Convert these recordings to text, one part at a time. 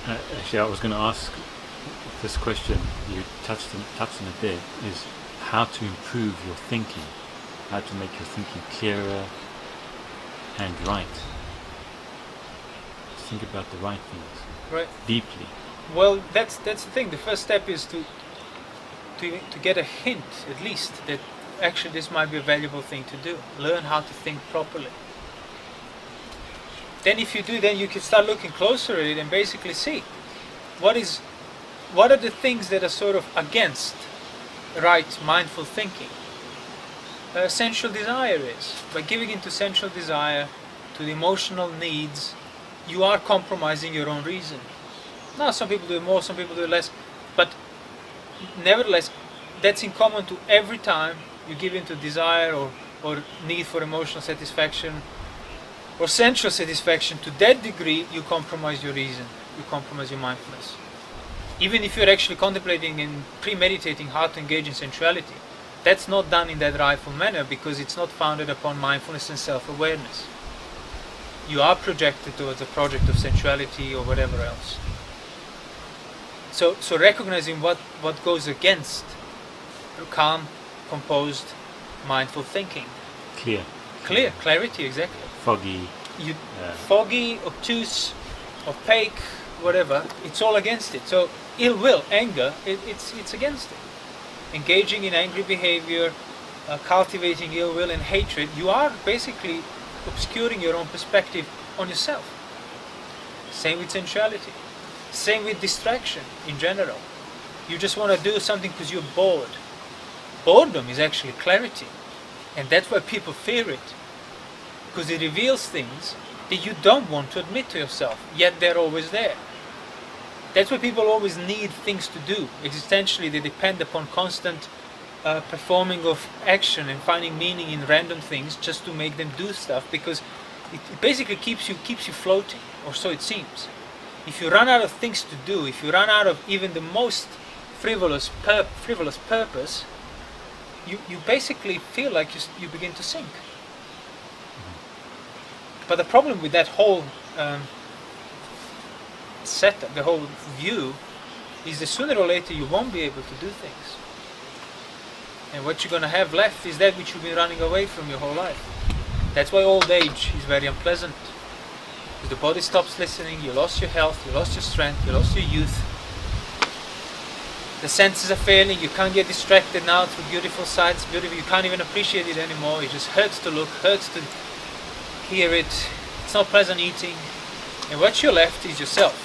Actually, I was going to ask this question. You touched on it there. Is how to improve your thinking, how to make your thinking clearer and right. Think about the right things, right, deeply. Well, that's the thing. The first step is to get a hint, at least, that actually this might be a valuable thing to do. Learn how to think properly. Then if you do, then you can start looking closer at it and basically see what are the things that are sort of against right mindful thinking. Sensual desire is. By giving into sensual desire, to the emotional needs, you are compromising your own reason. Now, some people do it more, some people do it less, but nevertheless, that's in common to every time you give into desire or need for emotional satisfaction or sensual satisfaction. To that degree, you compromise your reason, you compromise your mindfulness. Even if you're actually contemplating and premeditating how to engage in sensuality, that's not done in that rightful manner because it's not founded upon mindfulness and self-awareness. You are projected towards a project of sensuality or whatever else. So recognizing what goes against calm, composed, mindful thinking. Clarity, exactly. Foggy. Foggy, obtuse, opaque, whatever, it's all against it. So ill will, anger, it's against it. Engaging in angry behavior, cultivating ill will and hatred, you are basically obscuring your own perspective on yourself. Same with sensuality. Same with distraction in general. You just want to do something because you're bored. Boredom is actually clarity. And that's why people fear it. Because it reveals things that you don't want to admit to yourself, yet they're always there. That's why people always need things to do. Existentially, they depend upon constant performing of action and finding meaning in random things just to make them do stuff, because it basically keeps you floating, or so it seems. If you run out of things to do, if you run out of even the most frivolous purpose, you basically feel like you begin to sink. But the problem with that whole setup, the whole view, is that sooner or later you won't be able to do things. And what you're going to have left is that which you've been running away from your whole life. That's why old age is very unpleasant. Because the body stops listening, you lost your health, you lost your strength, you lost your youth. The senses are failing, you can't get distracted now through beautiful sights, you can't even appreciate it anymore. It just hurts to look, hurts to hear it. It's not pleasant eating. And what you're left is yourself.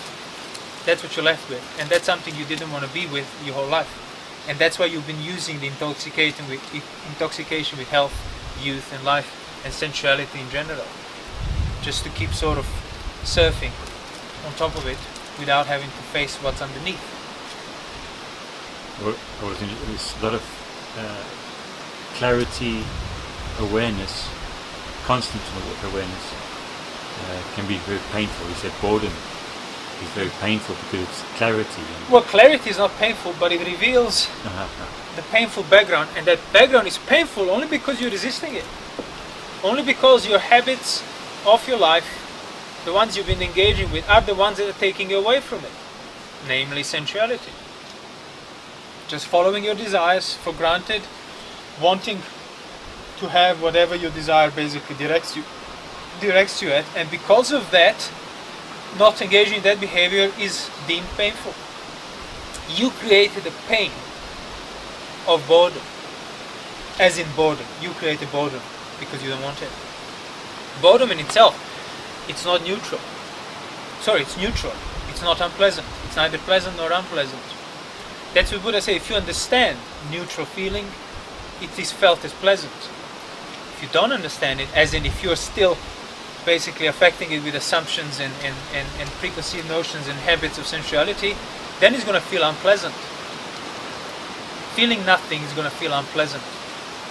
That's what you're left with. And that's something you didn't want to be with your whole life. And that's why you've been using the intoxication with health, youth and life and sensuality in general. Just to keep sort of surfing on top of it without having to face what's underneath. There's a lot of clarity, awareness, constant awareness can be very painful. You said boredom is very painful because it's clarity. Well, clarity is not painful, but it reveals the painful background, and that background is painful only because you're resisting it. Only because your habits of your life, the ones you've been engaging with, are the ones that are taking you away from it, namely sensuality. Just following your desires for granted, wanting to have whatever your desire basically directs you at, and because of that, not engaging in that behavior is deemed painful. You created the pain of boredom, as in boredom. You created boredom because you don't want it. Boredom in itself, it's not neutral. Sorry, it's neutral. It's not unpleasant. It's neither pleasant nor unpleasant. That's what Buddha says. If you understand neutral feeling, it is felt as pleasant. If you don't understand it, as in if you're still basically affecting it with assumptions and preconceived notions and habits of sensuality, then it's going to feel unpleasant. Feeling nothing is going to feel unpleasant.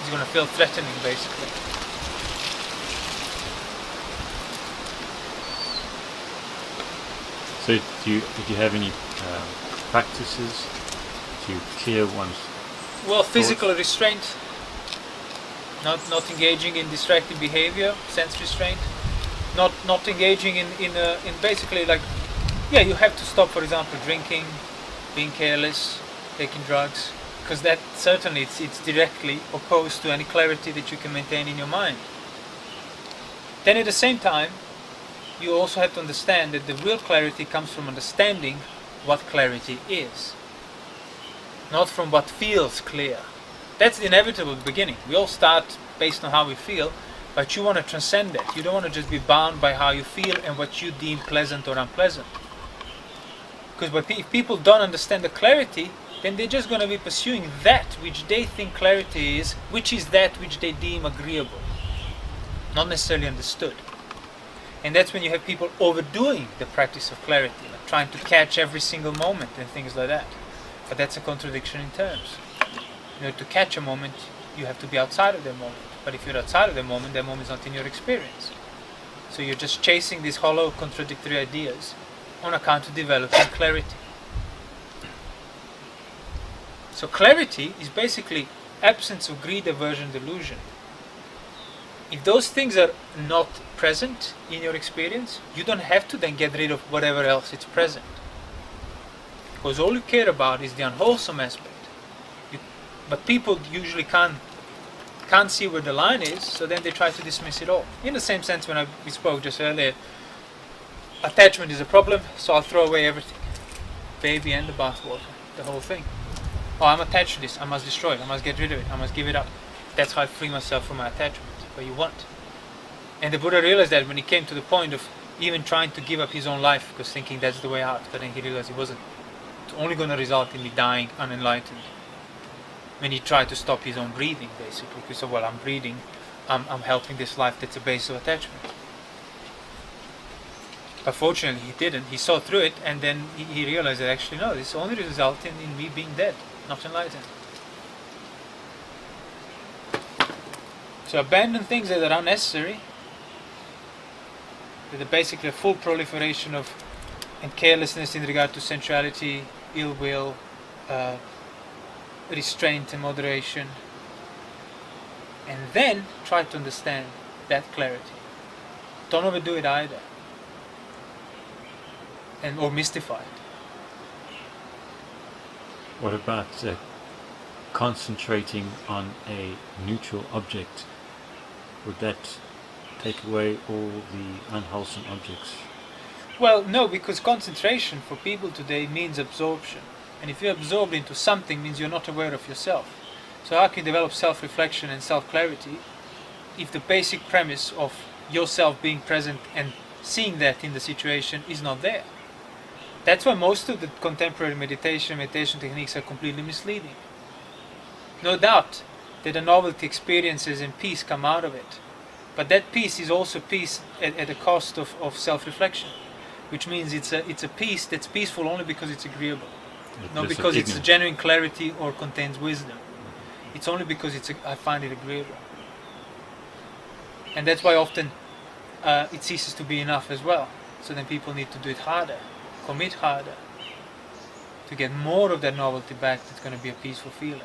It's going to feel threatening, basically. So do you have any practices to clear one's physical thoughts? Restraint, not engaging in distracting behavior, sense restraint, not engaging in basically like Yeah, you have to stop, for example, drinking, being careless, taking drugs, because that certainly it's directly opposed to any clarity that you can maintain in your mind. Then at the same time, you also have to understand that the real clarity comes from understanding what clarity is, not from what feels clear. That's the inevitable beginning. We all start based on how we feel, but you want to transcend that. You don't want to just be bound by how you feel and what you deem pleasant or unpleasant. Because if people don't understand the clarity, then they're just going to be pursuing that which they think clarity is, which is that which they deem agreeable, not necessarily understood. And that's when you have people overdoing the practice of clarity, like trying to catch every single moment and things like that. But that's a contradiction in terms. In order to catch a moment, you have to be outside of the moment. But if you're outside of the moment is not in your experience. So you're just chasing these hollow, contradictory ideas on account of developing clarity. So clarity is basically absence of greed, aversion, delusion. If those things are not present in your experience, you don't have to then get rid of whatever else is present. Because all you care about is the unwholesome aspect. But people usually can't see where the line is, so then they try to dismiss it all. In the same sense, when we spoke just earlier, attachment is a problem, so I'll throw away everything. Baby and the bathwater, the whole thing. Oh, I'm attached to this, I must destroy it, I must get rid of it, I must give it up. That's how I free myself from my attachment. But you won't. And the Buddha realized that when he came to the point of even trying to give up his own life, because thinking that's the way out, but then he realized it wasn't. It's only going to result in me dying unenlightened. When he tried to stop his own breathing, basically, because well, I'm breathing, I'm helping this life that's a base of attachment. But fortunately he didn't. He saw through it, and then he realized that actually no, this only resulted in me being dead, not enlightened. So abandon things that are unnecessary, that are basically a full proliferation of and carelessness in regard to sensuality, ill will, restraint and moderation, and then try to understand that clarity. Don't overdo it either, or mystify it. What about concentrating on a neutral object? Would that take away all the unwholesome objects? Well, no, because concentration for people today means absorption. And if you're absorbed into something, means you're not aware of yourself. So how can you develop self-reflection and self-clarity if the basic premise of yourself being present and seeing that in the situation is not there? That's why most of the contemporary meditation techniques are completely misleading. No doubt that the novelty experiences and peace come out of it. But that peace is also peace at the cost of self-reflection, which means it's a peace that's peaceful only because it's agreeable. Not because it's a genuine clarity or contains wisdom. It's only because I find it agreeable. And that's why often it ceases to be enough as well. So then people need to do it harder, commit harder, to get more of that novelty back. That's going to be a peaceful feeling.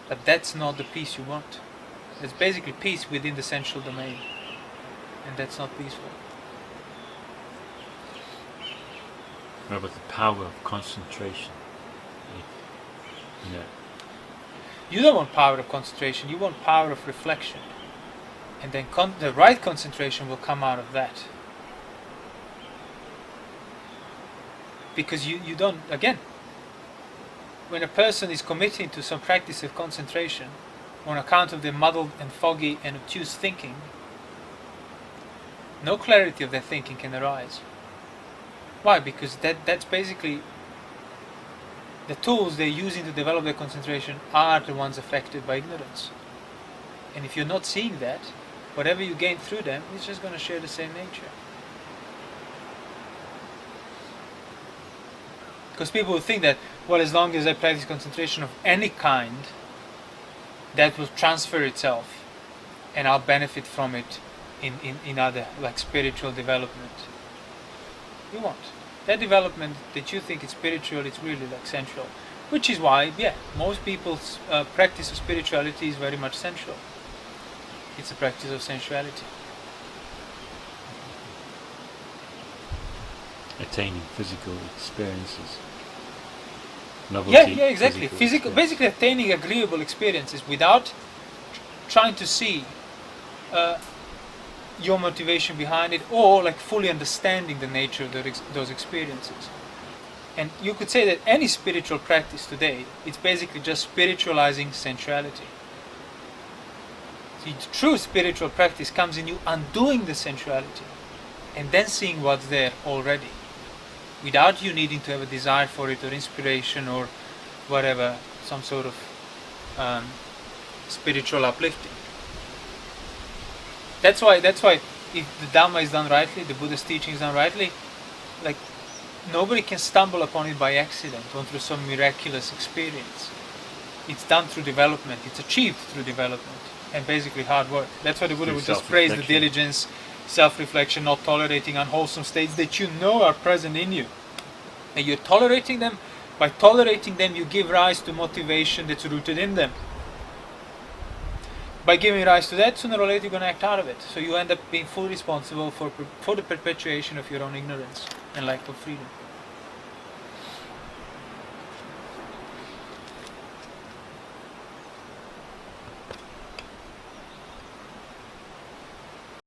But that's not the peace you want. It's basically peace within the sensual domain, and that's not peaceful. What about the power of concentration? You don't want power of concentration, you want power of reflection. And then the right concentration will come out of that. Because you don't, again, when a person is committing to some practice of concentration on account of their muddled and foggy and obtuse thinking, no clarity of their thinking can arise. Why? Because that's basically the tools they're using to develop their concentration are the ones affected by ignorance. And if you're not seeing that, whatever you gain through them is just going to share the same nature. Because people will think that, well, as long as I practice concentration of any kind, that will transfer itself and I'll benefit from it in other, like spiritual development. You won't. That development that you think is spiritual, it's really like sensual. Which is why, most people's practice of spirituality is very much sensual. It's a practice of sensuality. attaining physical experiences. Novelty, Yeah, exactly. Physical, basically attaining agreeable experiences without trying to see your motivation behind it, or like fully understanding the nature of those experiences. And you could say that any spiritual practice today, it's basically just spiritualizing sensuality. See, the true spiritual practice comes in you undoing the sensuality and then seeing what's there already, without you needing to have a desire for it or inspiration or whatever, some sort of spiritual uplifting. That's why if the Dhamma is done rightly, the Buddha's teaching is done rightly, like nobody can stumble upon it by accident or through some miraculous experience. It's done through development, it's achieved through development and basically hard work. That's why the Buddha would just praise the diligence, self-reflection, not tolerating unwholesome states that you know are present in you. And you're tolerating them. By tolerating them, you give rise to motivation that's rooted in them. By giving rise to that, sooner or later you're going to act out of it. So you end up being fully responsible for the perpetuation of your own ignorance and lack of freedom.